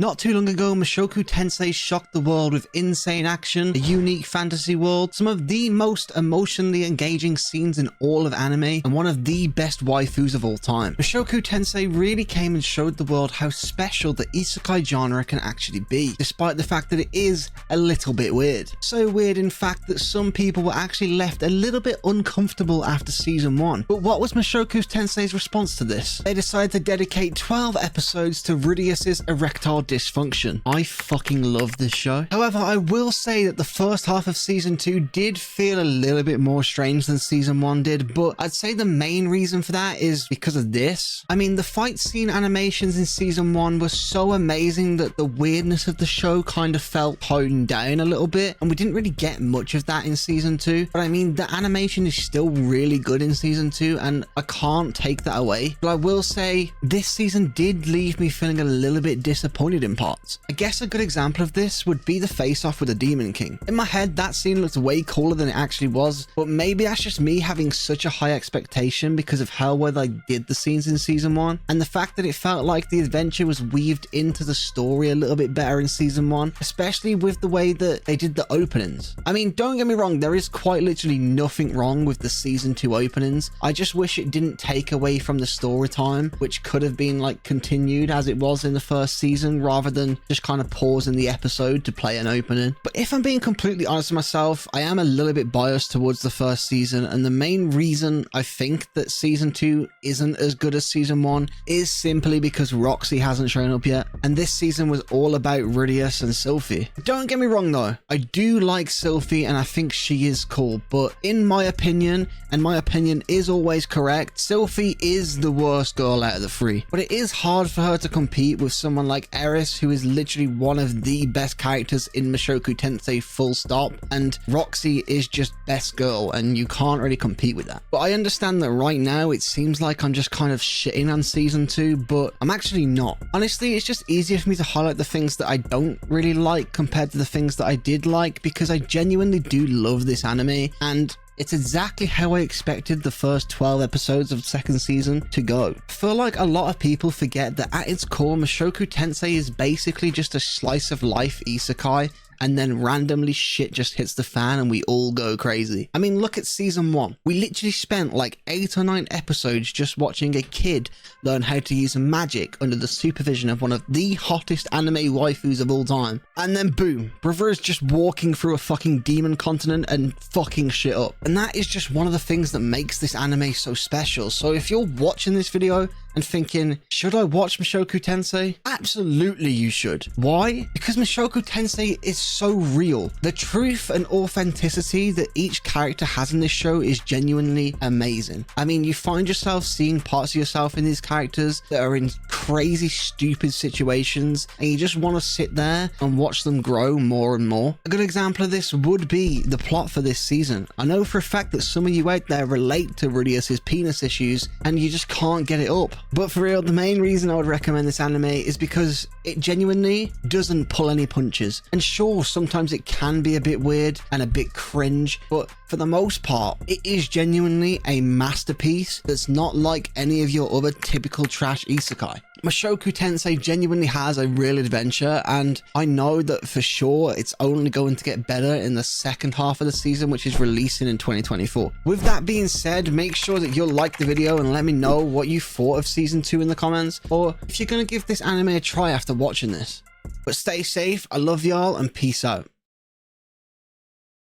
Not too long ago, Mushoku Tensei shocked the world with insane action, a unique fantasy world, some of the most emotionally engaging scenes in all of anime, and one of the best waifus of all time. Mushoku Tensei really came and showed the world how special the isekai genre can actually be, despite the fact that it is a little bit weird. So weird, in fact, that some people were actually left a little bit uncomfortable after season 1. But what was Mushoku Tensei's response to this? They decided to dedicate 12 episodes to Rudeus's erectile dysfunction. I fucking love this show. However, I will say that the first half of season 2 did feel a little bit more strange than season 1 did, but I'd say the main reason for that is because of this. I mean, the fight scene animations in season 1 were so amazing that the weirdness of the show kind of felt toned down a little bit, and we didn't really get much of that in season 2. But I mean, the animation is still really good in season 2, and I can't take that away. But I will say this season did leave me feeling a little bit disappointed in parts. I guess a good example of this would be the face-off with the Demon King. In my head, that scene looked way cooler than it actually was, but maybe that's just me having such a high expectation because of how well I did the scenes in season 1, and the fact that it felt like the adventure was weaved into the story a little bit better in season 1, especially with the way that they did the openings. I mean, don't get me wrong, there is quite literally nothing wrong with the season 2 openings. I just wish it didn't take away from the story time, which could have been like continued as it was in the first season, rather than just kind of pausing the episode to play an opening. But if I'm being completely honest with myself, I am a little bit biased towards the first season, and the main reason I think that season 2 isn't as good as season 1 is simply because Roxy hasn't shown up yet, and this season was all about Rudeus and Sylphie. Don't get me wrong though, I do like Sylphie and I think she is cool, but in my opinion, and my opinion is always correct, Sylphie is the worst girl out of the three. But it is hard for her to compete with someone like Eris, who is literally one of the best characters in Mushoku Tensei full stop, and Roxy is just best girl, and you can't really compete with that. But I understand that right now it seems like I'm just kind of shitting on season 2, but I'm actually not. Honestly, it's just easier for me to highlight the things that I don't really like compared to the things that I did like, because I genuinely do love this anime, and it's exactly how I expected the first 12 episodes of the second season to go. I feel like a lot of people forget that at its core, Mushoku Tensei is basically just a slice of life isekai, and then randomly shit just hits the fan and we all go crazy. I mean, look at season 1. We literally spent like 8 or 9 episodes just watching a kid learn how to use magic under the supervision of one of the hottest anime waifus of all time. And then boom, brother is just walking through a fucking demon continent and fucking shit up. And that is just one of the things that makes this anime so special. So if you're watching this video and thinking, should I watch Mushoku Tensei? Absolutely you should. Why? Because Mushoku Tensei is so real. The truth and authenticity that each character has in this show is genuinely amazing. I mean, you find yourself seeing parts of yourself in these characters that are in crazy, stupid situations, and you just want to sit there and watch them grow more and more. A good example of this would be the plot for this season. I know for a fact that some of you out there relate to Rudeus's penis issues, and you just can't get it up. But for real, the main reason I would recommend this anime is because it genuinely doesn't pull any punches. And sure, sometimes it can be a bit weird and a bit cringe, but for the most part, it is genuinely a masterpiece that's not like any of your other typical trash isekai. Mushoku Tensei genuinely has a real adventure, and I know that for sure it's only going to get better in the second half of the season, which is releasing in 2024. With that being said, make sure that you'll like the video and let me know what you thought of season 2 in the comments, or if you're going to give this anime a try after watching this. But stay safe, I love y'all, and peace out.